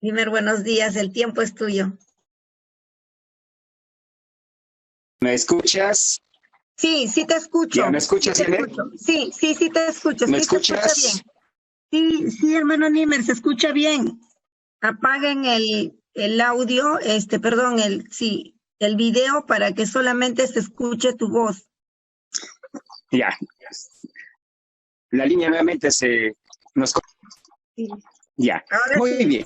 Primer, buenos días, el tiempo es tuyo. ¿Me escuchas? Sí, sí te ¿Ya escucho, me sí escuchas, te Ine? escucho. Sí, sí, sí te escucho, ¿Me sí se escucha bien. escuchas? Sí, sí, hermano Nimer, se escucha bien. Apaguen el audio, perdón, el video para que solamente se escuche tu voz. Ya. La línea nuevamente se nos... Sí. Ya. Ahora Muy sí. bien.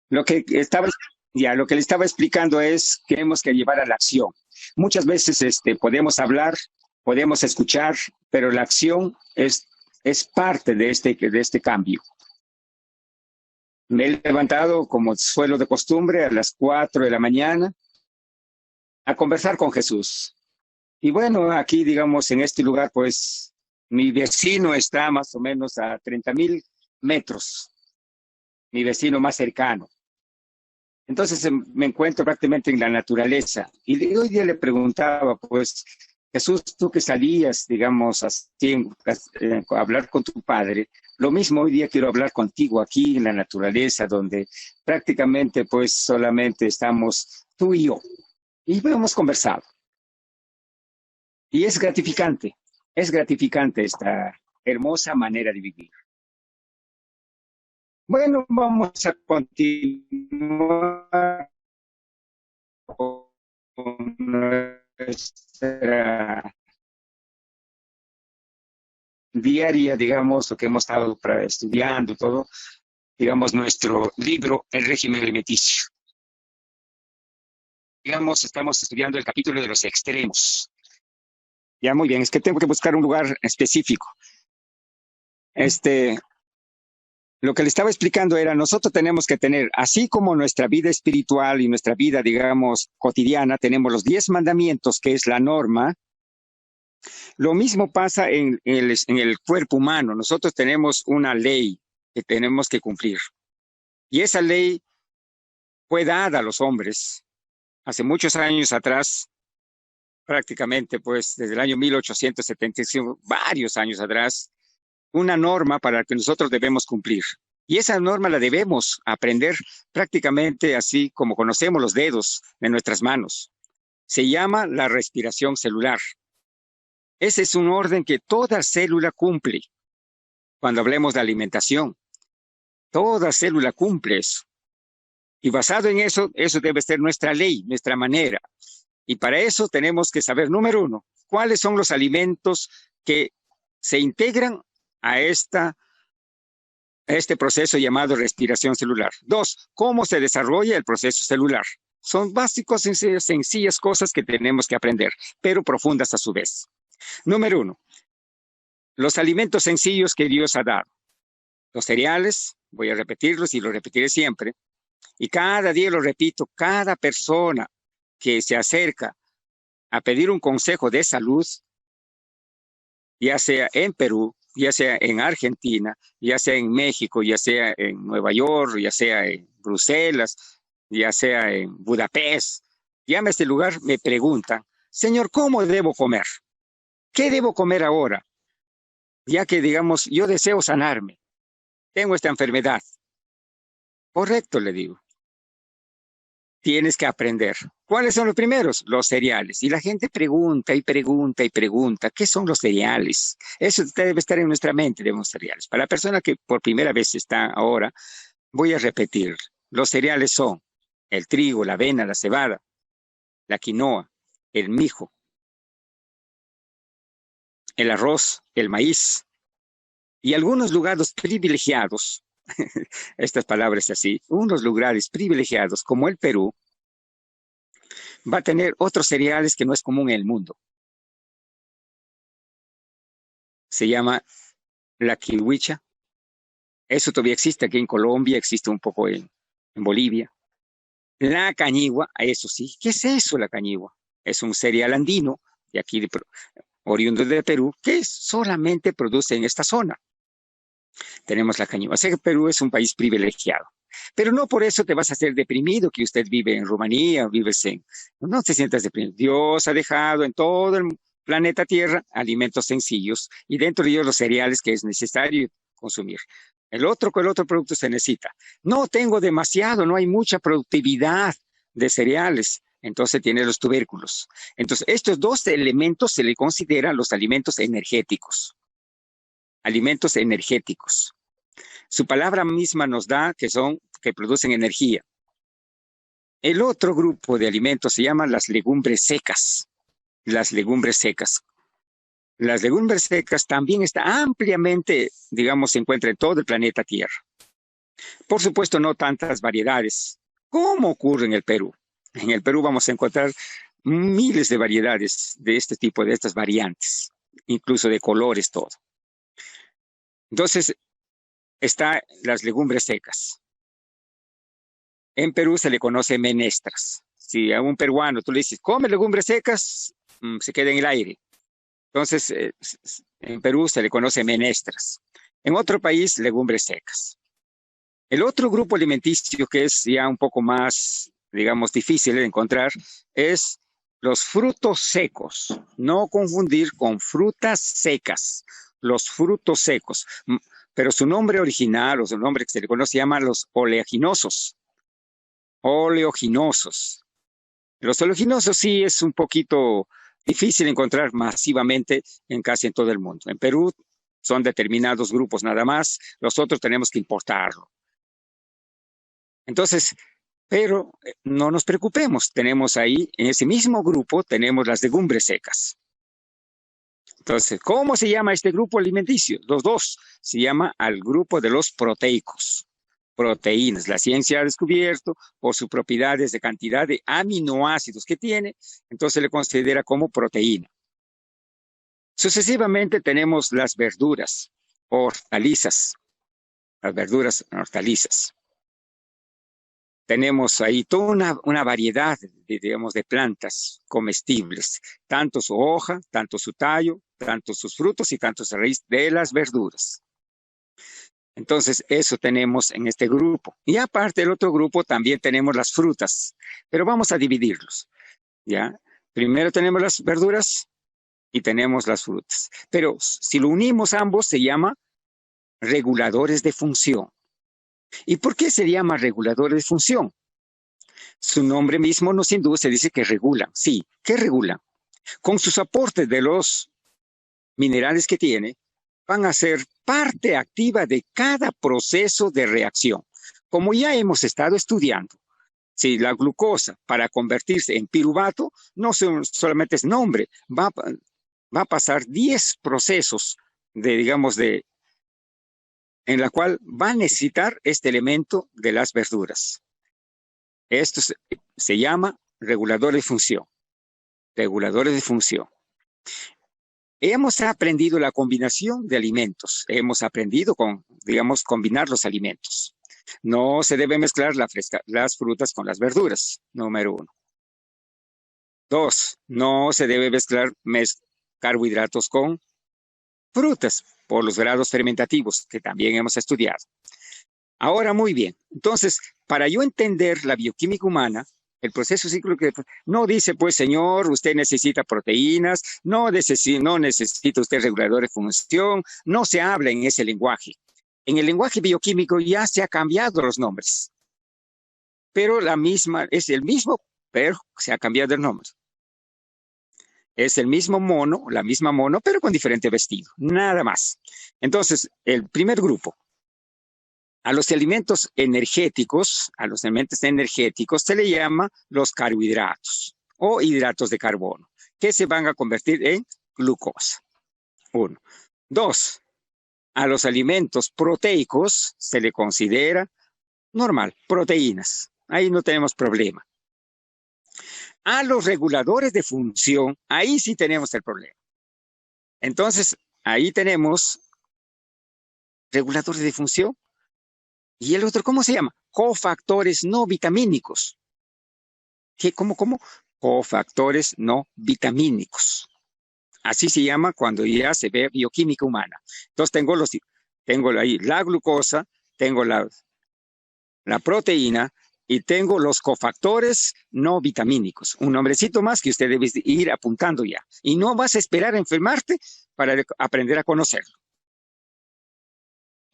Lo que estaba, lo que le estaba explicando es que tenemos que llevar a la acción. Muchas veces podemos hablar, podemos escuchar, pero la acción es parte de este cambio. Me he levantado, como suelo de costumbre, a las 4 de la mañana a conversar con Jesús. Y bueno, aquí, digamos, en este lugar, pues mi vecino está más o menos a 30.000 metros, mi vecino más cercano. Entonces me encuentro prácticamente en la naturaleza. Y hoy día le preguntaba, pues, Jesús, tú que salías, digamos, así, a hablar con tu padre, lo mismo hoy día quiero hablar contigo aquí en la naturaleza, donde prácticamente, pues, solamente estamos tú y yo. Y hemos conversado. Y es gratificante esta hermosa manera de vivir. Bueno, vamos a continuar con nuestra diaria, digamos, lo que hemos estado estudiando, todo, digamos, nuestro libro, El régimen alimenticio. Digamos, estamos estudiando el capítulo de los extremos. Ya, muy bien, es que tengo que buscar un lugar específico. Lo que le estaba explicando era, nosotros tenemos que tener, así como nuestra vida espiritual y nuestra vida, digamos, cotidiana, tenemos los 10 mandamientos, que es la norma. Lo mismo pasa en el cuerpo humano. Nosotros tenemos una ley que tenemos que cumplir. Y esa ley fue dada a los hombres hace muchos años atrás, prácticamente, pues, desde el año 1875, varios años atrás, una norma para la que nosotros debemos cumplir. Y esa norma la debemos aprender prácticamente así como conocemos los dedos de nuestras manos. Se llama la respiración celular. Ese es un orden que toda célula cumple. Cuando hablemos de alimentación, toda célula cumple eso. Y basado en eso, eso debe ser nuestra ley, nuestra manera. Y para eso tenemos que saber, número uno, cuáles son los alimentos que se integran a este proceso llamado respiración celular. Dos, cómo se desarrolla el proceso celular. Son básicos, sencillas cosas que tenemos que aprender, pero profundas a su vez. Número uno, los alimentos sencillos que Dios ha dado. Los cereales, voy a repetirlos y lo repetiré siempre, y cada día lo repito, cada persona que se acerca a pedir un consejo de salud, ya sea en Perú, ya sea en Argentina, ya sea en México, ya sea en Nueva York, ya sea en Bruselas, ya sea en Budapest, llame a este lugar, me preguntan, Señor, ¿cómo debo comer? ¿Qué debo comer ahora? Ya que, digamos, yo deseo sanarme, tengo esta enfermedad. Correcto, le digo. Tienes que aprender. ¿Cuáles son los primeros? Los cereales. Y la gente pregunta y pregunta y pregunta, ¿qué son los cereales? Eso debe estar en nuestra mente de los cereales. Para la persona que por primera vez está ahora, voy a repetir. Los cereales son el trigo, la avena, la cebada, la quinoa, el mijo, el arroz, el maíz y algunos lugares privilegiados, estas palabras así, unos lugares privilegiados como el Perú, va a tener otros cereales que no es común en el mundo. Se llama la kiwicha. Eso todavía existe aquí en Colombia, existe un poco en Bolivia. La cañigua, eso sí. ¿Qué es eso, la cañigua? Es un cereal andino, de aquí, oriundo de Perú, que solamente produce en esta zona. Tenemos la cañigua. O sea que Perú es un país privilegiado. Pero no por eso te vas a hacer deprimido que usted vive en Rumanía, vives en... No te sientas deprimido. Dios ha dejado en todo el planeta Tierra alimentos sencillos y dentro de ellos los cereales que es necesario consumir. el otro producto se necesita. No tengo demasiado, no hay mucha productividad de cereales. Entonces tiene los tubérculos. Entonces estos dos elementos se le consideran los alimentos energéticos. Alimentos energéticos. Su palabra misma nos da que producen energía. El otro grupo de alimentos se llama las legumbres secas. Las legumbres secas. Las legumbres secas también está ampliamente, digamos, se encuentra en todo el planeta Tierra. Por supuesto, no tantas variedades, como ocurre en el Perú. En el Perú vamos a encontrar miles de variedades de este tipo, de estas variantes, incluso de colores, todo. Entonces, están las legumbres secas. En Perú se le conoce menestras. Si a un peruano tú le dices, come legumbres secas, se queda en el aire. Entonces, en Perú se le conoce menestras. En otro país, legumbres secas. El otro grupo alimenticio que es ya un poco más, digamos, difícil de encontrar es los frutos secos. No confundir con frutas secas. Los frutos secos. Pero su nombre original o su nombre que se le conoce se llama los oleaginosos. Oleoginosos. Los oleaginosos sí es un poquito difícil encontrar masivamente casi en todo el mundo. En Perú son determinados grupos nada más, los otros tenemos que importarlo. Entonces, pero no nos preocupemos, tenemos ahí, en ese mismo grupo, tenemos las legumbres secas. Entonces, ¿cómo se llama este grupo alimenticio? Los dos, se llama al grupo de los proteicos. Proteínas. La ciencia ha descubierto por sus propiedades de cantidad de aminoácidos que tiene, entonces se le considera como proteína. Sucesivamente tenemos las verduras, hortalizas, las verduras hortalizas. Tenemos ahí toda una variedad, digamos, de plantas comestibles, tanto su hoja, tanto su tallo, tanto sus frutos y tanto su raíz de las verduras. Entonces, eso tenemos en este grupo. Y aparte del otro grupo también tenemos las frutas, pero vamos a dividirlos, ¿ya? Primero tenemos las verduras y tenemos las frutas. Pero si lo unimos ambos, se llama reguladores de función. ¿Y por qué se llama reguladores de función? Su nombre mismo nos induce, dice que regulan. Sí, ¿qué regulan? Con sus aportes de los minerales que tiene, van a ser parte activa de cada proceso de reacción. Como ya hemos estado estudiando, si la glucosa para convertirse en piruvato no solamente es nombre, va a pasar 10 procesos en la cual va a necesitar este elemento de las verduras. Esto se llama regulador de función. Reguladores de función. Hemos aprendido la combinación de alimentos. Hemos aprendido combinar los alimentos. No se debe mezclar las frutas con las verduras, número 1. 2, no se debe mezclar carbohidratos con frutas por los grados fermentativos que también hemos estudiado. Ahora, muy bien. Entonces, para yo entender la bioquímica humana, el proceso cíclico no dice, pues, señor, usted necesita proteínas, no necesita usted regulador de función, no se habla en ese lenguaje. En el lenguaje bioquímico ya se han cambiado los nombres, pero es el mismo, pero se ha cambiado el nombre. Es el mismo mono, la misma mono, pero con diferente vestido, nada más. Entonces, el primer grupo. A los alimentos energéticos se le llama los carbohidratos o hidratos de carbono, que se van a convertir en glucosa. 1. 2. A los alimentos proteicos se le considera normal, proteínas. Ahí no tenemos problema. A los reguladores de función, ahí sí tenemos el problema. Entonces, ahí tenemos reguladores de función. ¿Y el otro cómo se llama? Cofactores no vitamínicos. ¿Cómo? Cofactores no vitamínicos. Así se llama cuando ya se ve bioquímica humana. Entonces tengo ahí la glucosa, tengo la proteína y tengo los cofactores no vitamínicos. Un nombrecito más que usted debe ir apuntando ya. Y no vas a esperar a enfermarte para aprender a conocerlo.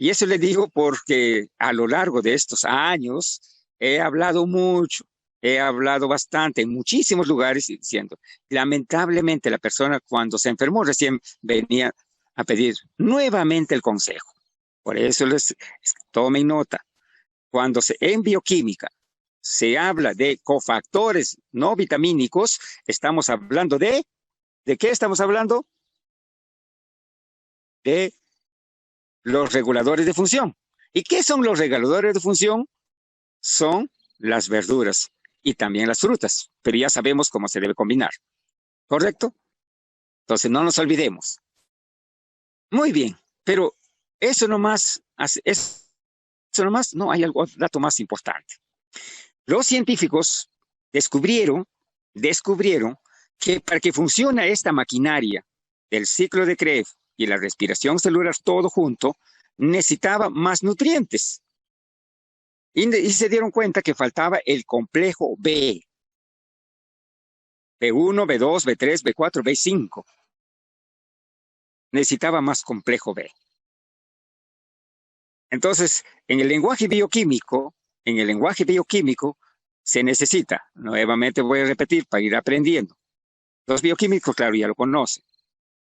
Y eso le digo porque a lo largo de estos años he hablado mucho, he hablado bastante en muchísimos lugares diciendo, lamentablemente la persona cuando se enfermó recién venía a pedir nuevamente el consejo. Por eso les tomen nota. Cuando en bioquímica se habla de cofactores no vitamínicos, estamos hablando ¿de qué estamos hablando? De los reguladores de función. ¿Y qué son los reguladores de función? Son las verduras y también las frutas, pero ya sabemos cómo se debe combinar. ¿Correcto? Entonces no nos olvidemos. Muy bien, pero eso nomás, no, hay algo, dato más importante. Los científicos descubrieron que para que funcione esta maquinaria del ciclo de Krebs y la respiración celular todo junto, necesitaba más nutrientes. Y se dieron cuenta que faltaba el complejo B. B1, B2, B3, B4, B5. Necesitaba más complejo B. Entonces, en el lenguaje bioquímico, se necesita, nuevamente voy a repetir para ir aprendiendo. Los bioquímicos, claro, ya lo conocen,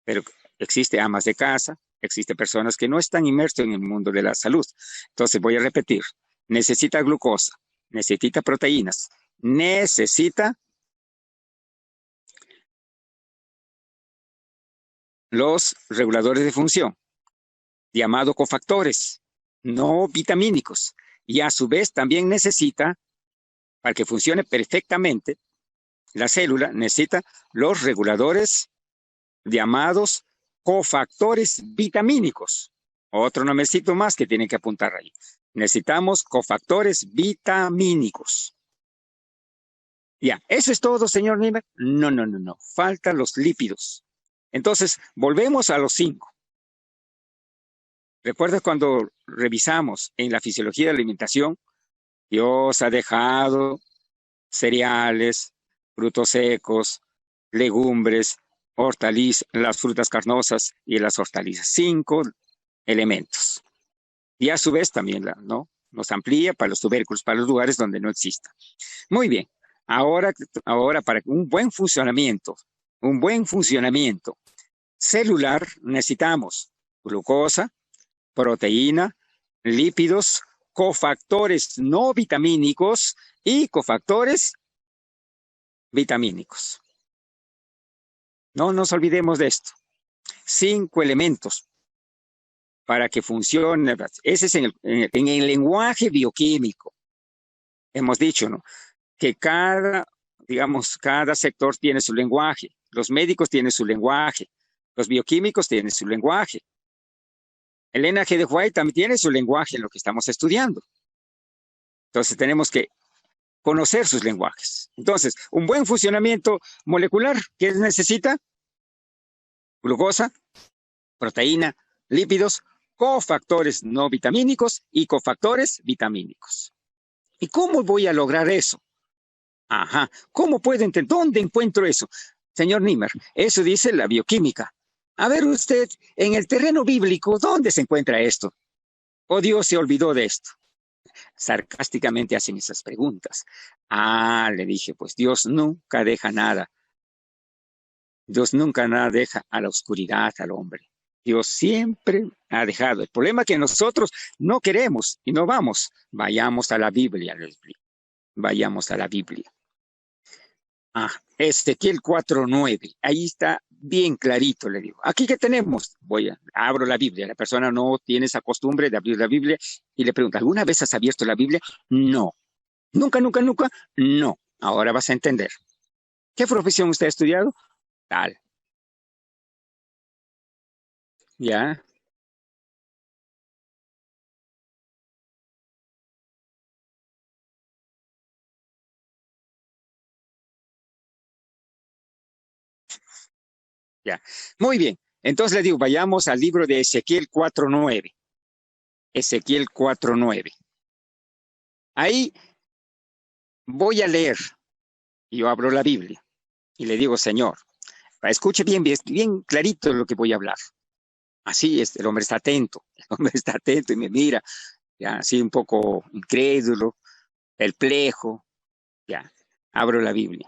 pero existe amas de casa, existen personas que no están inmersas en el mundo de la salud. Entonces voy a repetir, necesita glucosa, necesita proteínas, necesita los reguladores de función, llamados cofactores no vitamínicos, y a su vez también necesita, para que funcione perfectamente, la célula necesita los reguladores llamados cofactores vitamínicos. Otro nombrecito más que tienen que apuntar ahí. Necesitamos cofactores vitamínicos. Ya, ¿eso es todo, señor Niemeyer? No. Faltan los lípidos. Entonces, volvemos a los 5. ¿Recuerdas cuando revisamos en la fisiología de la alimentación? Dios ha dejado cereales, frutos secos, legumbres, hortalizas, las frutas carnosas y las hortalizas. 5 elementos. Y a su vez también nos amplía para los tubérculos, para los lugares donde no exista. Muy bien. Ahora para un buen funcionamiento celular necesitamos glucosa, proteína, lípidos, cofactores no vitamínicos y cofactores vitamínicos. No nos olvidemos de esto. 5 elementos para que funcione. Ese es en el lenguaje bioquímico. Hemos dicho, ¿no?, que cada sector tiene su lenguaje. Los médicos tienen su lenguaje. Los bioquímicos tienen su lenguaje. Elena G. de White también tiene su lenguaje en lo que estamos estudiando. Entonces tenemos que conocer sus lenguajes. Entonces, un buen funcionamiento molecular, ¿qué necesita? Glucosa, proteína, lípidos, cofactores no vitamínicos y cofactores vitamínicos. ¿Y cómo voy a lograr eso? ¿Cómo puedo entender? ¿Dónde encuentro eso? Señor Niemeyer, eso dice la bioquímica. A ver usted, en el terreno bíblico, ¿dónde se encuentra esto? ¿O Dios se olvidó de esto? Sarcásticamente hacen esas preguntas. Le dije, pues Dios nunca deja nada. Dios nunca nada deja a la oscuridad al hombre. Dios siempre ha dejado. El problema es que nosotros no queremos y no vamos. Vayamos a la Biblia, les explico. Vayamos a la Biblia. Ezequiel 4:9. Ahí está bien clarito, le digo. Aquí que tenemos, abro la Biblia. La persona no tiene esa costumbre de abrir la Biblia y le pregunta, ¿alguna vez has abierto la Biblia? No. ¿Nunca? No. Ahora vas a entender. ¿Qué profesión usted ha estudiado? Tal. ¿Ya? Ya. Muy bien. Entonces le digo, vayamos al libro de Ezequiel 4:9. Ezequiel 4:9. Ahí voy a leer. Y yo abro la Biblia y le digo, Señor, escuche bien clarito lo que voy a hablar. Así es, el hombre está atento. El hombre está atento y me mira, ya, así un poco incrédulo, perplejo, ya. Abro la Biblia.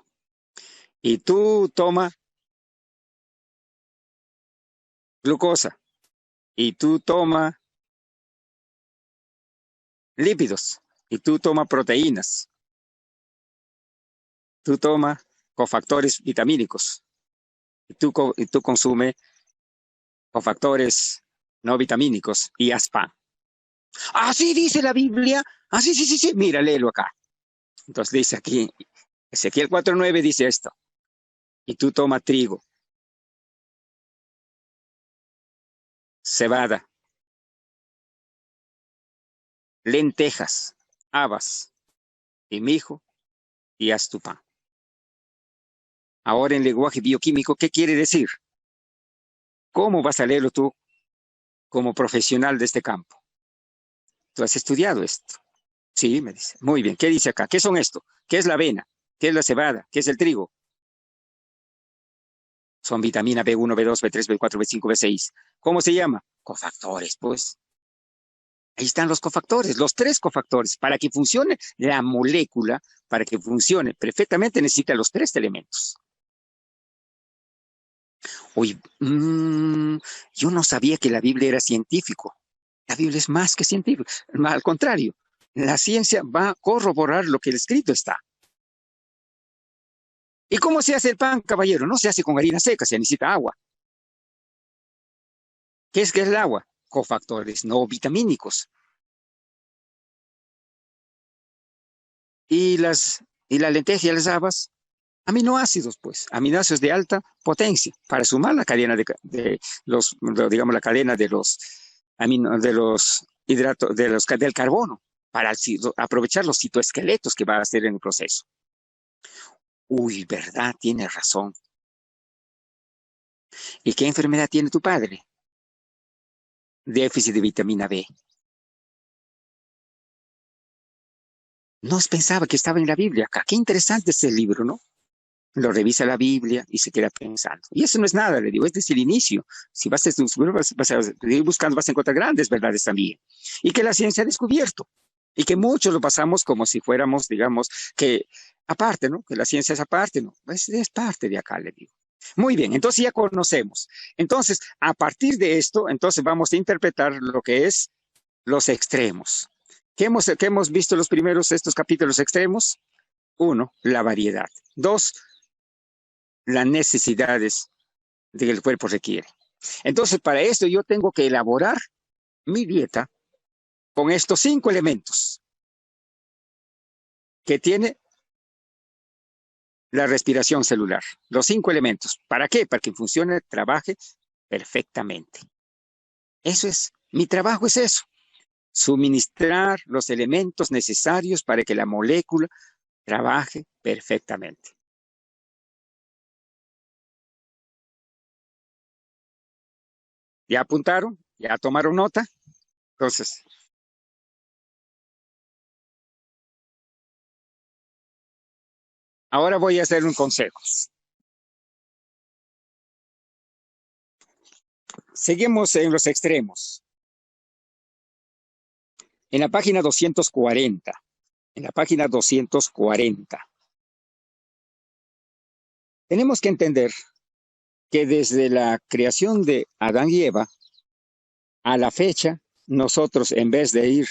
Y tú toma glucosa. Y tú toma lípidos. Y tú toma proteínas. Tú toma cofactores vitamínicos. Y tú consume cofactores no vitamínicos y haz pan. Así dice la Biblia. Así, sí, sí, sí. Mira, léelo acá. Entonces dice aquí, Ezequiel 4:9 dice esto. Y tú toma trigo, cebada, lentejas, habas y mijo y haz tu pan. Ahora en lenguaje bioquímico, ¿qué quiere decir? ¿Cómo vas a leerlo tú como profesional de este campo? ¿Tú has estudiado esto? Sí, me dice. Muy bien. ¿Qué dice acá? ¿Qué son esto? ¿Qué es la avena? ¿Qué es la cebada? ¿Qué es el trigo? Son vitamina B1, B2, B3, B4, B5, B6. ¿Cómo se llama? Cofactores, pues. Ahí están los cofactores, los 3 cofactores. Para que funcione la molécula, para que funcione perfectamente, necesita los 3 elementos. Oye, yo no sabía que la Biblia era científico. La Biblia es más que científico. Al contrario, la ciencia va a corroborar lo que el escrito está. ¿Y cómo se hace el pan, caballero? No se hace con harina seca, se necesita agua. ¿Qué es el agua? Cofactores no vitamínicos. Y la lenteja y las habas, aminoácidos, pues, aminoácidos de alta potencia para sumar la cadena digamos, la cadena de los hidratos, del carbono, para aprovechar los citoesqueletos que va a hacer en el proceso. Uy, verdad, tiene razón. ¿Y qué enfermedad tiene tu padre? Déficit de vitamina B. No pensaba que estaba en la Biblia acá. Qué interesante este libro, ¿no? Lo revisa la Biblia y se queda pensando. Y eso no es nada, le digo, este es el inicio. Si vas a ir buscando, vas a encontrar grandes verdades también. Y que la ciencia ha descubierto. Y que muchos lo pasamos como si fuéramos, digamos, que aparte, ¿no? Que la ciencia es aparte, ¿no? Es parte de acá, le digo. Muy bien, entonces ya conocemos. Entonces, a partir de esto, entonces vamos a interpretar lo que es los extremos. ¿Qué hemos visto los primeros estos capítulos extremos? 1, la variedad. 2, las necesidades que el cuerpo requiere. Entonces, para esto yo tengo que elaborar mi dieta con estos 5 elementos que tiene la respiración celular. Los 5 elementos. ¿Para qué? Para que funcione, trabaje perfectamente. Eso es, mi trabajo es eso. Suministrar los elementos necesarios para que la molécula trabaje perfectamente. ¿Ya apuntaron? ¿Ya tomaron nota? Entonces, ahora voy a hacer un consejo. Seguimos en los extremos. En la página 240. En la página 240. Tenemos que entender que desde la creación de Adán y Eva a la fecha, nosotros en vez de ir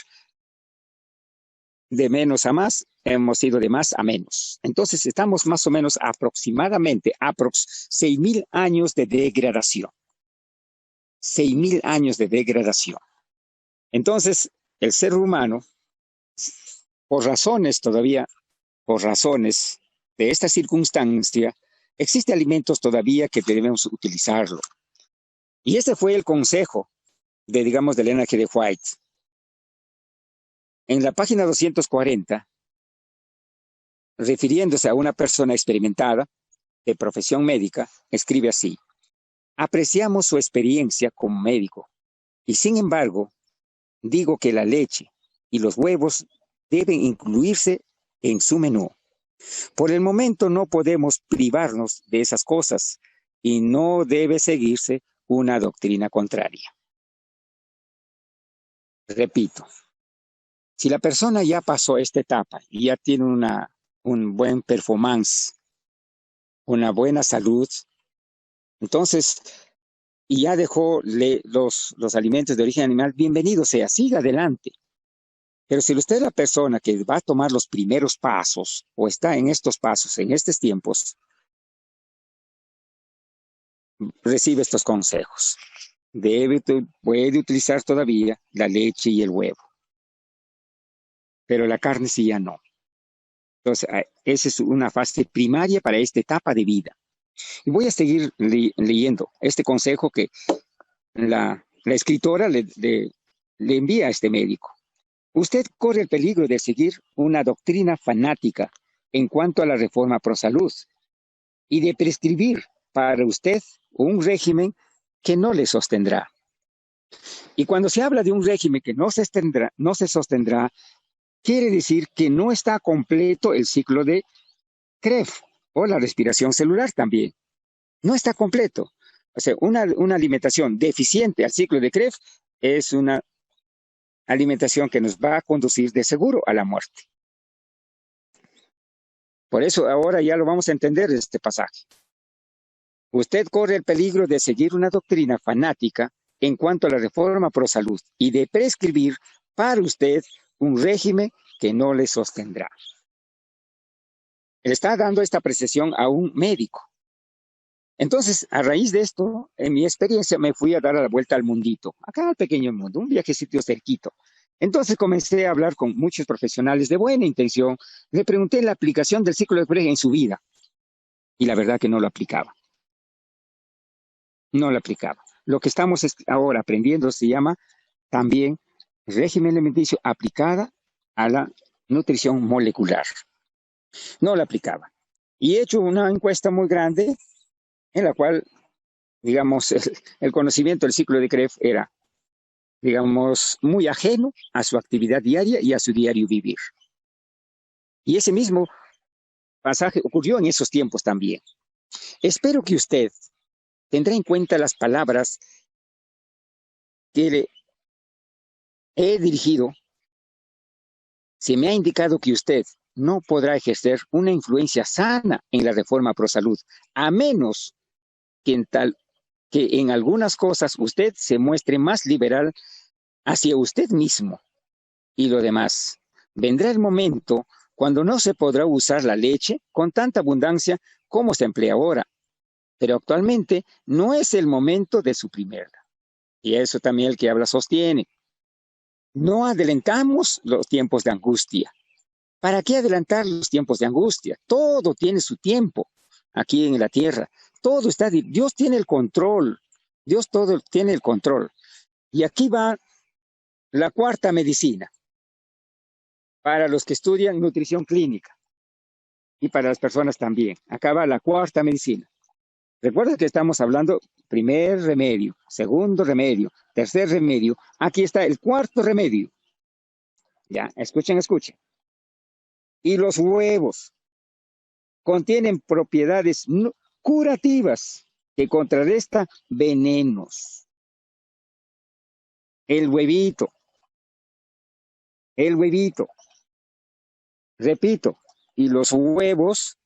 de menos a más, hemos ido de más a menos. Entonces estamos más o menos aproximadamente 6.000 años de degradación. 6.000 años de degradación. Entonces, el ser humano, por razones de esta circunstancia, existen alimentos todavía que debemos utilizarlo. Y ese fue el consejo de Leonard G. de White. En la página 240, refiriéndose a una persona experimentada de profesión médica, escribe así: apreciamos su experiencia como médico y sin embargo, digo que la leche y los huevos deben incluirse en su menú. Por el momento no podemos privarnos de esas cosas y no debe seguirse una doctrina contraria. repito, si la persona ya pasó esta etapa y ya tiene un buen performance, una buena salud, entonces, y ya dejó los alimentos de origen animal, bienvenido sea, siga adelante. Pero si usted es la persona que va a tomar los primeros pasos o está en estos pasos, en estos tiempos, recibe estos consejos. Puede utilizar todavía la leche y el huevo, pero la carne sí ya no. Entonces, esa es una fase primaria para esta etapa de vida. Y voy a seguir leyendo este consejo que la escritora le envía a este médico. Usted corre el peligro de seguir una doctrina fanática en cuanto a la reforma pro salud y de prescribir para usted un régimen que no le sostendrá. Y cuando se habla de un régimen que no se sostendrá, quiere decir que no está completo el ciclo de Krebs o la respiración celular también. No está completo. O sea, una alimentación deficiente al ciclo de Krebs es una alimentación que nos va a conducir de seguro a la muerte. Por eso ahora ya lo vamos a entender este pasaje. Usted corre el peligro de seguir una doctrina fanática en cuanto a la reforma pro salud y de prescribir para usted un régimen que no le sostendrá. Le está dando esta precisión a un médico. Entonces, a raíz de esto, en mi experiencia, me fui a dar la vuelta al mundito, acá al pequeño mundo, un viajecito cerquito. Entonces comencé a hablar con muchos profesionales de buena intención. Le pregunté la aplicación del ciclo de Krebs en su vida. Y la verdad que no lo aplicaba. No lo aplicaba. Lo que estamos ahora aprendiendo se llama también régimen alimenticio aplicada a la nutrición molecular. No lo aplicaba. Y he hecho una encuesta muy grande en la cual, digamos, el conocimiento del ciclo de Krebs era, digamos, muy ajeno a su actividad diaria y a su diario vivir. Y ese mismo pasaje ocurrió en esos tiempos también. Espero que usted tendrá en cuenta las palabras que le he dirigido. Se me ha indicado que usted no podrá ejercer una influencia sana en la reforma pro salud, a menos que en algunas cosas usted se muestre más liberal hacia usted mismo. Y lo demás, vendrá el momento cuando no se podrá usar la leche con tanta abundancia como se emplea ahora, pero actualmente no es el momento de suprimirla. Y eso también el que habla sostiene. No adelantamos los tiempos de angustia. ¿Para qué adelantar los tiempos de angustia? Todo tiene su tiempo aquí en la tierra. Todo está, Dios tiene el control. Dios todo tiene el control. Y aquí va la cuarta medicina para los que estudian nutrición clínica y para las personas también. Acá va la cuarta medicina. Recuerda que estamos hablando primer remedio, segundo remedio, tercer remedio. Aquí está el cuarto remedio. Ya, escuchen. Y los huevos contienen propiedades curativas que contrarrestan venenos. El huevito. Repito, y los huevos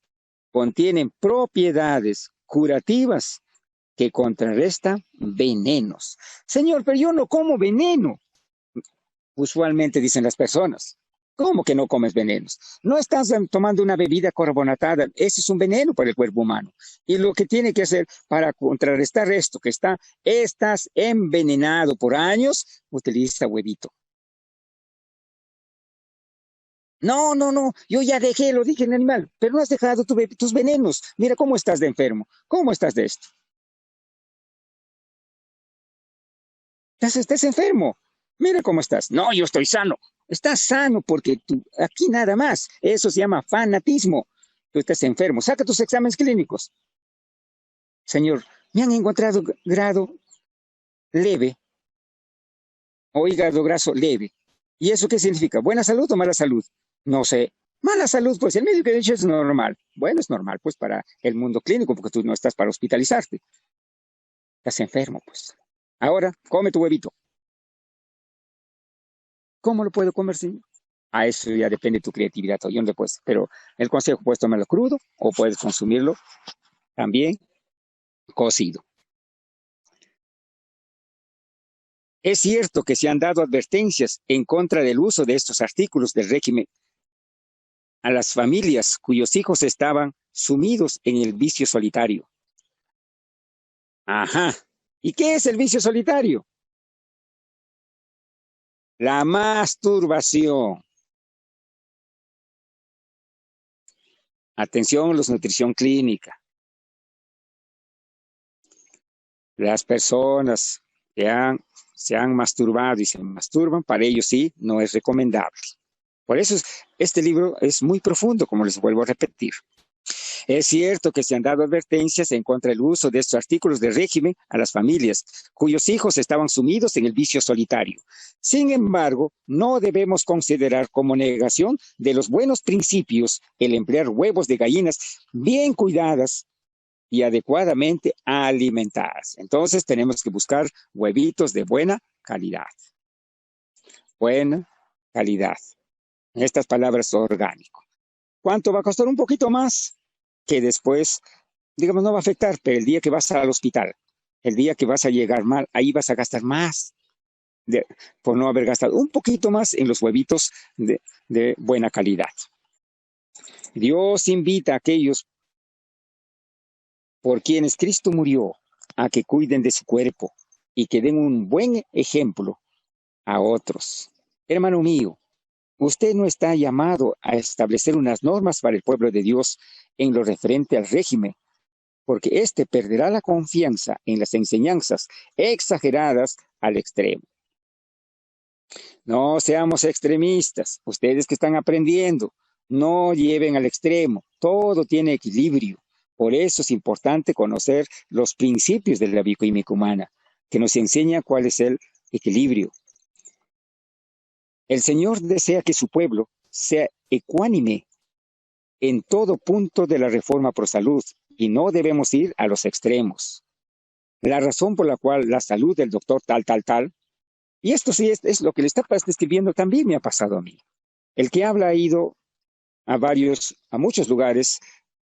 contienen propiedades curativas que contrarrestan venenos. Señor, pero yo no como veneno. Usualmente dicen las personas. ¿Cómo que no comes venenos? No estás tomando una bebida carbonatada. Ese es un veneno para el cuerpo humano. Y lo que tiene que hacer para contrarrestar esto, que estás envenenado por años, utiliza huevito. No. Yo ya dejé el origen animal, pero no has dejado tus venenos. Mira cómo estás de enfermo. ¿Cómo estás de esto? Estás enfermo. Mira cómo estás. No, yo estoy sano. Estás sano porque aquí nada más. Eso se llama fanatismo. Tú estás enfermo. Saca tus exámenes clínicos. Señor, me han encontrado grado leve o hígado graso leve. ¿Y eso qué significa? ¿Buena salud o mala salud? No sé. Mala salud, pues el médico ha dicho es normal. Bueno, es normal, pues para el mundo clínico, porque tú no estás para hospitalizarte. Estás enfermo, pues. Ahora, come tu huevito. ¿Cómo lo puedo comer, señor? A eso ya depende de tu creatividad. Yo no le puedo, pero el consejo, puedes tomarlo crudo o puedes consumirlo también cocido. Es cierto que se han dado advertencias en contra del uso de estos artículos del régimen a las familias cuyos hijos estaban sumidos en el vicio solitario. Ajá. ¿Y qué es el vicio solitario? La masturbación. Atención, los nutrición clínica. Las personas que se han masturbado y se masturban, para ellos sí, no es recomendable. Por eso este libro es muy profundo, como les vuelvo a repetir. Es cierto que se han dado advertencias en contra del uso de estos artículos de régimen a las familias cuyos hijos estaban sumidos en el vicio solitario. Sin embargo, no debemos considerar como negación de los buenos principios el emplear huevos de gallinas bien cuidadas y adecuadamente alimentadas. Entonces tenemos que buscar huevitos de buena calidad. Buena calidad. En estas palabras, orgánico. ¿Cuánto va a costar? Un poquito más, que después, digamos, no va a afectar, pero el día que vas al hospital, el día que vas a llegar mal, ahí vas a gastar más por no haber gastado un poquito más en los huevitos de buena calidad. Dios invita a aquellos por quienes Cristo murió a que cuiden de su cuerpo y que den un buen ejemplo a otros. Hermano mío, usted no está llamado a establecer unas normas para el pueblo de Dios en lo referente al régimen, porque éste perderá la confianza en las enseñanzas exageradas al extremo. No seamos extremistas. Ustedes que están aprendiendo, no lleven al extremo. Todo tiene equilibrio. Por eso es importante conocer los principios de la bioquímica humana, que nos enseña cuál es el equilibrio. El Señor desea que su pueblo sea ecuánime en todo punto de la reforma pro salud y no debemos ir a los extremos. La razón por la cual la salud del doctor tal, y esto sí es lo que le está describiendo, también me ha pasado a mí. El que habla ha ido a muchos lugares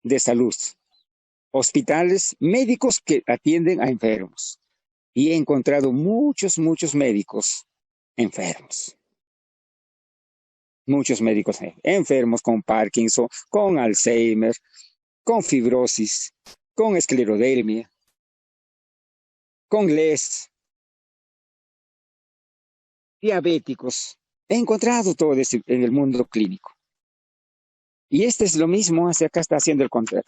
de salud, hospitales, médicos que atienden a enfermos. Y he encontrado muchos médicos enfermos. Muchos médicos enfermos con Parkinson, con Alzheimer, con fibrosis, con esclerodermia, con LES, diabéticos. He encontrado todo eso en el mundo clínico. Y este es lo mismo, acá está haciendo el contrario,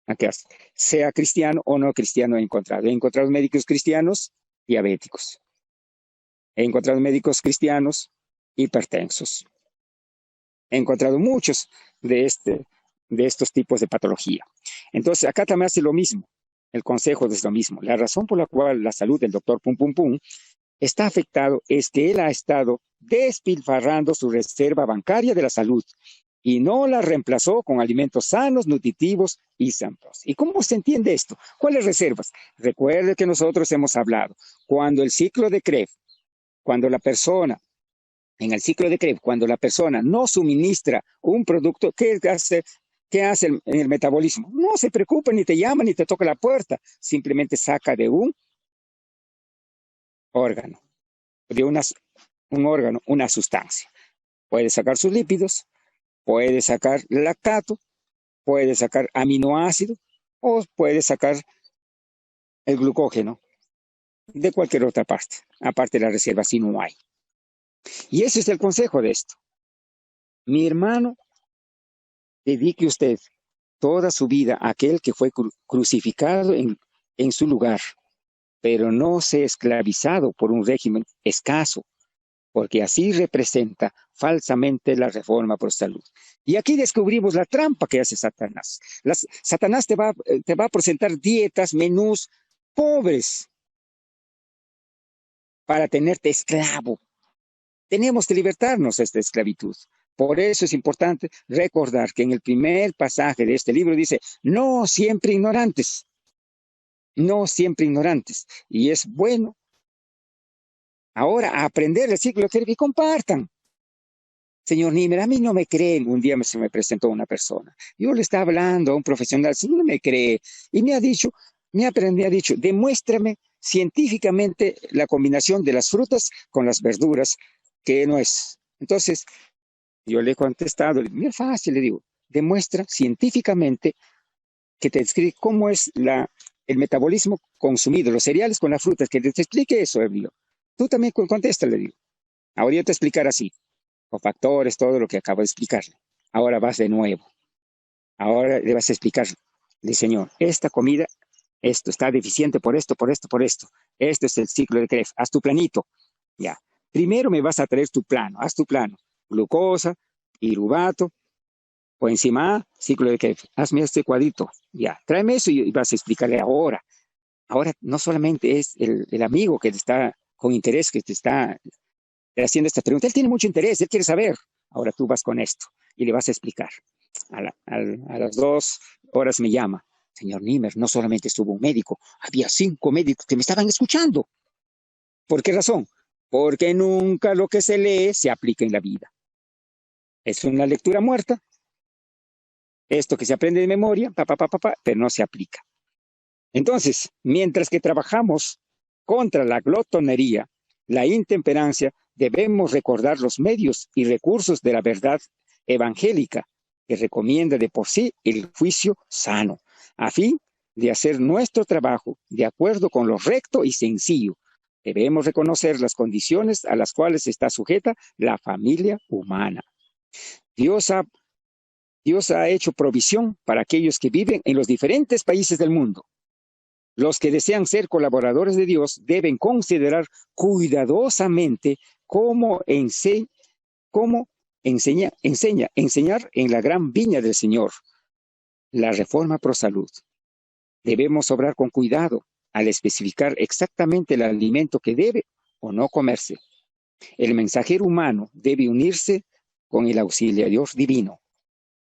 acá sea cristiano o no cristiano he encontrado médicos cristianos diabéticos, he encontrado médicos cristianos hipertensos, he encontrado muchos de estos tipos de patología. Entonces acá también hace lo mismo, el consejo es lo mismo. La razón por la cual la salud del doctor está afectado es que él ha estado despilfarrando su reserva bancaria de la salud y no la reemplazó con alimentos sanos, nutritivos y sanos. ¿Y cómo se entiende esto? ¿Cuáles reservas? Recuerde que nosotros hemos hablado, cuando el ciclo de Krebs, cuando la persona no suministra un producto, ¿qué hace en el metabolismo? No se preocupa, ni te llama, ni te toca la puerta, simplemente saca de un órgano, una sustancia. Puede sacar sus lípidos, puede sacar lactato, puede sacar aminoácido o puede sacar el glucógeno de cualquier otra parte. Aparte de la reserva, si no hay. Y ese es el consejo de esto. Mi hermano, dedique usted toda su vida a aquel que fue crucificado en su lugar, pero no sea esclavizado por un régimen escaso, porque así representa falsamente la reforma por salud. Y aquí descubrimos la trampa que hace Satanás. Satanás te va a presentar dietas, menús pobres para tenerte esclavo. Tenemos que libertarnos de esta esclavitud. Por eso es importante recordar que en el primer pasaje de este libro dice, no siempre ignorantes. No siempre ignorantes. Y es bueno ahora a aprender el ciclo de Krebs y compartan. Señor Niemer, a mí no me creen. Un día se me presentó una persona. Yo le estaba hablando a un profesional, si no me cree, y me ha dicho, me ha dicho, demuéstrame científicamente la combinación de las frutas con las verduras, que no es. Entonces, yo le he contestado, mira, fácil, le digo, demuestra científicamente que te describe cómo es el metabolismo consumido, los cereales con las frutas, que te explique eso, Emilio. Tú también contesta, le digo. Ahora yo te explicar así, con factores, todo lo que acabo de explicarle. Ahora vas de nuevo. Ahora le vas a explicarle, señor, esta comida, esto está deficiente por esto, por esto, por esto. Este es el ciclo de Krebs. Haz tu planito. Ya. Primero me vas a traer tu plano. Haz tu plano. Glucosa, piruvato, o encima, ciclo de Krebs. Hazme este cuadrito. Ya. Tráeme eso y vas a explicarle ahora. Ahora no solamente es el amigo que te está con interés, que te está haciendo esta pregunta. Él tiene mucho interés, él quiere saber. Ahora tú vas con esto y le vas a explicar. A las 2 horas me llama. Señor Niemer, no solamente estuvo un médico, había 5 médicos que me estaban escuchando. ¿Por qué razón? Porque nunca lo que se lee se aplica en la vida. Es una lectura muerta. Esto que se aprende de memoria, pero no se aplica. Entonces, mientras que trabajamos contra la glotonería, la intemperancia, debemos recordar los medios y recursos de la verdad evangélica que recomienda de por sí el juicio sano, a fin de hacer nuestro trabajo de acuerdo con lo recto y sencillo. Debemos reconocer las condiciones a las cuales está sujeta la familia humana. Dios ha hecho provisión para aquellos que viven en los diferentes países del mundo. Los que desean ser colaboradores de Dios deben considerar cuidadosamente cómo enseñar en la gran viña del Señor, la reforma pro salud. Debemos obrar con cuidado al especificar exactamente el alimento que debe o no comerse. El mensajero humano debe unirse con el auxiliador divino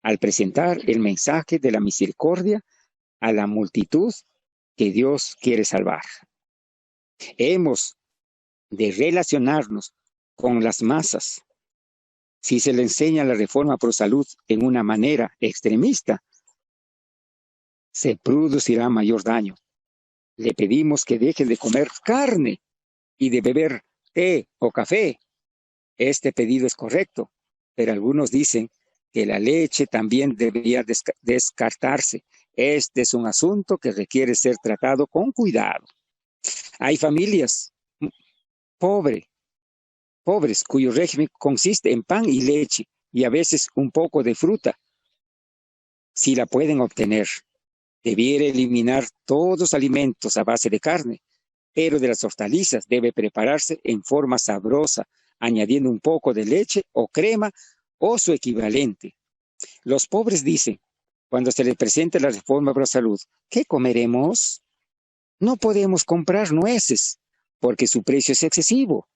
al presentar el mensaje de la misericordia a la multitud que Dios quiere salvar. Hemos de relacionarnos con las masas. Si se le enseña la reforma pro salud en una manera extremista, se producirá mayor daño. Le pedimos que deje de comer carne y de beber té o café. Este pedido es correcto, pero algunos dicen que la leche también debería descartarse. Este es un asunto que requiere ser tratado con cuidado. Hay familias pobres cuyo régimen consiste en pan y leche y a veces un poco de fruta, si la pueden obtener. Debiera eliminar todos los alimentos a base de carne, pero de las hortalizas debe prepararse en forma sabrosa, añadiendo un poco de leche o crema o su equivalente. Los pobres dicen, cuando se les presenta la reforma pro salud, ¿qué comeremos? No podemos comprar nueces, porque su precio es excesivo.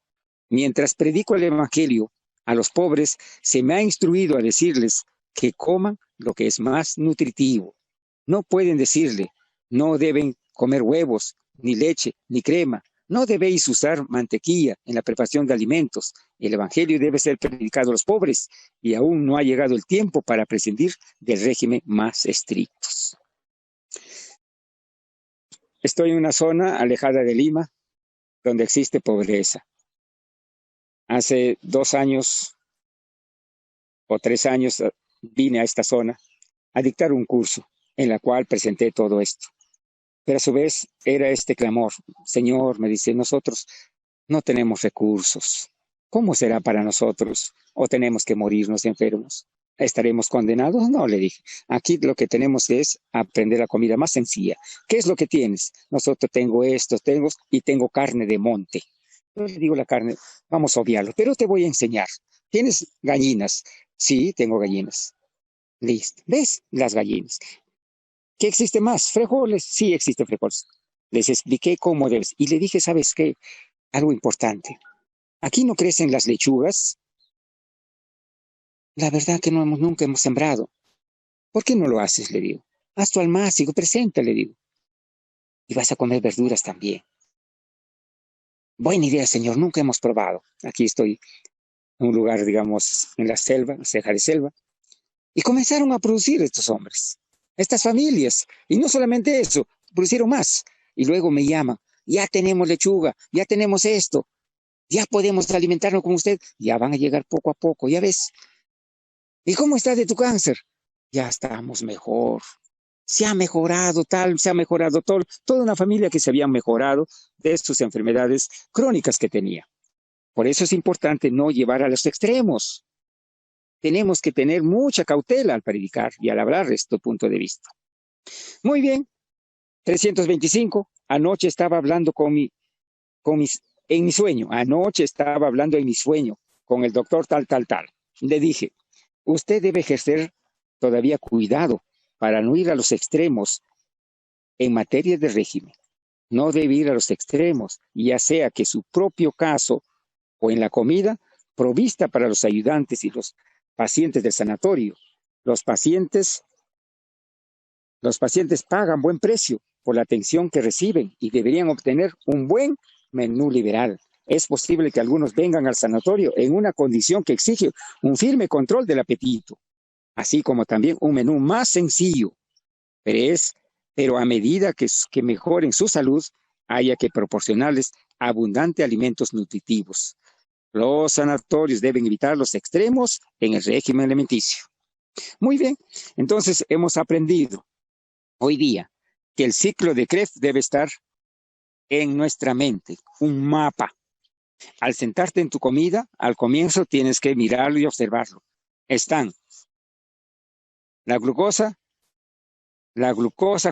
Mientras predico el evangelio a los pobres, se me ha instruido a decirles que coman lo que es más nutritivo. No pueden decirle, no deben comer huevos, ni leche, ni crema. No debéis usar mantequilla en la preparación de alimentos. El evangelio debe ser predicado a los pobres y aún no ha llegado el tiempo para prescindir del régimen más estricto. Estoy en una zona alejada de Lima, donde existe pobreza. Hace 2 años o 3 años vine a esta zona a dictar un curso en la cual presenté todo esto. Pero a su vez era este clamor, Señor, me dice, nosotros no tenemos recursos. ¿Cómo será para nosotros? ¿O tenemos que morirnos enfermos? ¿Estaremos condenados? No, le dije. Aquí lo que tenemos es aprender la comida más sencilla. ¿Qué es lo que tienes? Nosotros tengo esto, tengo carne de monte. Yo le digo la carne, vamos a obviarlo, pero te voy a enseñar. ¿Tienes gallinas? Sí, tengo gallinas. Listo. ¿Ves? Las gallinas. ¿Qué existe más? ¿Frijoles? Sí, existen frijoles. Les expliqué cómo debes. Y le dije, ¿sabes qué? Algo importante. Aquí no crecen las lechugas. La verdad que nunca hemos sembrado. ¿Por qué no lo haces? Le digo. Haz tu almácigo, presenta, le digo. Y vas a comer verduras también. Buena idea, señor, nunca hemos probado. Aquí estoy en un lugar, digamos, en la selva, ceja de selva. Y comenzaron a producir estos hombres, estas familias. Y no solamente eso, producieron más. Y luego me llaman, ya tenemos lechuga, ya tenemos esto, ya podemos alimentarnos con usted. Ya van a llegar poco a poco, ya ves. ¿Y cómo estás de tu cáncer? Ya estamos mejor. Se ha mejorado tal, se ha mejorado todo. Toda una familia que se había mejorado de sus enfermedades crónicas que tenía. Por eso es importante no llevar a los extremos. Tenemos que tener mucha cautela al predicar y al hablar de este punto de vista. Muy bien, 325. Anoche estaba hablando en mi sueño. Anoche estaba hablando en mi sueño con el doctor tal. Le dije, usted debe ejercer todavía cuidado para no ir a los extremos en materia de régimen. No debe ir a los extremos, ya sea que su propio caso o en la comida provista para los ayudantes y los pacientes del sanatorio. Los pacientes pagan buen precio por la atención que reciben y deberían obtener un buen menú liberal. Es posible que algunos vengan al sanatorio en una condición que exige un firme control del apetito, así como también un menú más sencillo, pero a medida que mejoren su salud, haya que proporcionarles abundantes alimentos nutritivos. Los sanatorios deben evitar los extremos en el régimen alimenticio. Muy bien, entonces hemos aprendido hoy día que el ciclo de Krebs debe estar en nuestra mente, un mapa. Al sentarte en tu comida, al comienzo tienes que mirarlo y observarlo. Están la glucosa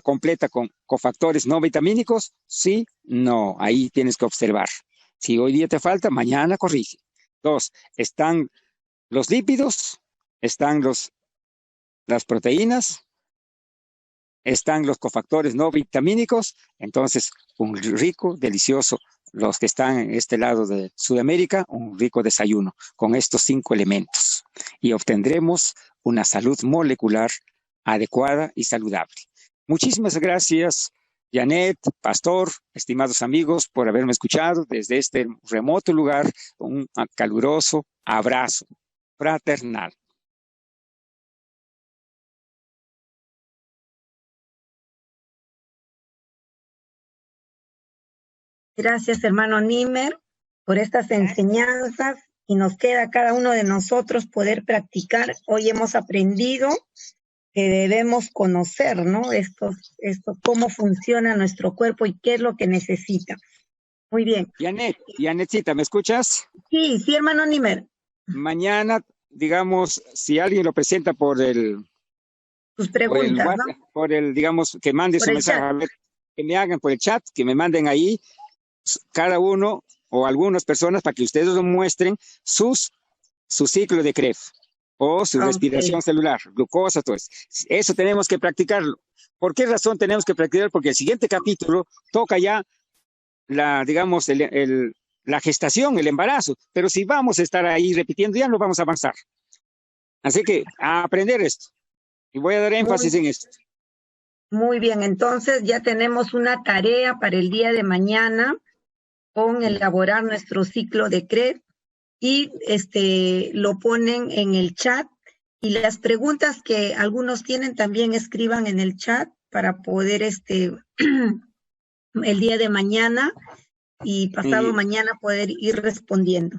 completa con cofactores no vitamínicos, sí, no, ahí tienes que observar. Si hoy día te falta, mañana corrige. 2, están los lípidos, están las proteínas, están los cofactores no vitamínicos, entonces un rico, delicioso, los que están en este lado de Sudamérica, un rico desayuno con estos 5 elementos y obtendremos una salud molecular adecuada y saludable. Muchísimas gracias, Janet, Pastor, estimados amigos, por haberme escuchado desde este remoto lugar. Un caluroso abrazo fraternal. Gracias, hermano Nímer, por estas enseñanzas, y nos queda a cada uno de nosotros poder practicar. Hoy hemos aprendido que debemos conocer, ¿no? Esto, cómo funciona nuestro cuerpo y qué es lo que necesita. Muy bien. Janetcita, ¿me escuchas? Sí, hermano Nímer. Mañana, digamos, si alguien lo presenta por sus preguntas, digamos, que mande su mensaje, a ver, que me hagan por el chat, que me manden ahí cada uno o algunas personas para que ustedes lo muestren su ciclo de Krebs o su respiración celular, glucosa, todo eso. Eso tenemos que practicarlo. ¿Por qué razón tenemos que practicarlo? Porque el siguiente capítulo toca ya digamos, la gestación, el embarazo, pero si vamos a estar ahí repitiendo, ya no vamos a avanzar. Así que a aprender esto. Y voy a dar énfasis en esto. Muy bien, entonces ya tenemos una tarea para el día de mañana con elaborar nuestro ciclo de Krebs y lo ponen en el chat, y las preguntas que algunos tienen también escriban en el chat para poder el día de mañana y pasado mañana poder ir respondiendo.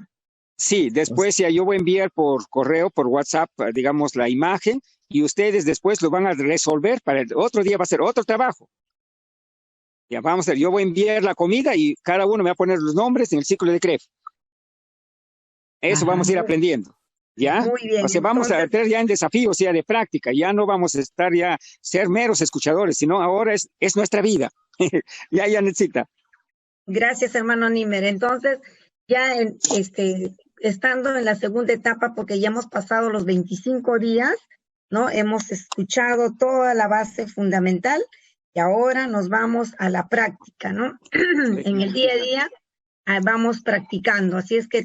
Sí, después ya yo voy a enviar por correo, por WhatsApp, digamos, la imagen, y ustedes después lo van a resolver para el otro día, va a ser otro trabajo. Ya vamos a ver, yo voy a enviar la comida y cada uno me va a poner los nombres en el ciclo de Krebs. Eso vamos a ir aprendiendo. ¿Ya? Muy bien. O sea, vamos a entrar ya en desafíos ya de práctica, ya no vamos a estar ya, ser meros escuchadores, sino ahora es nuestra vida. ya necesita. Gracias, hermano Nímer. Entonces, ya estando en la segunda etapa, porque ya hemos pasado los 25 días, ¿no? Hemos escuchado toda la base fundamental y ahora nos vamos a la práctica, ¿no? En el día a día vamos practicando, así es que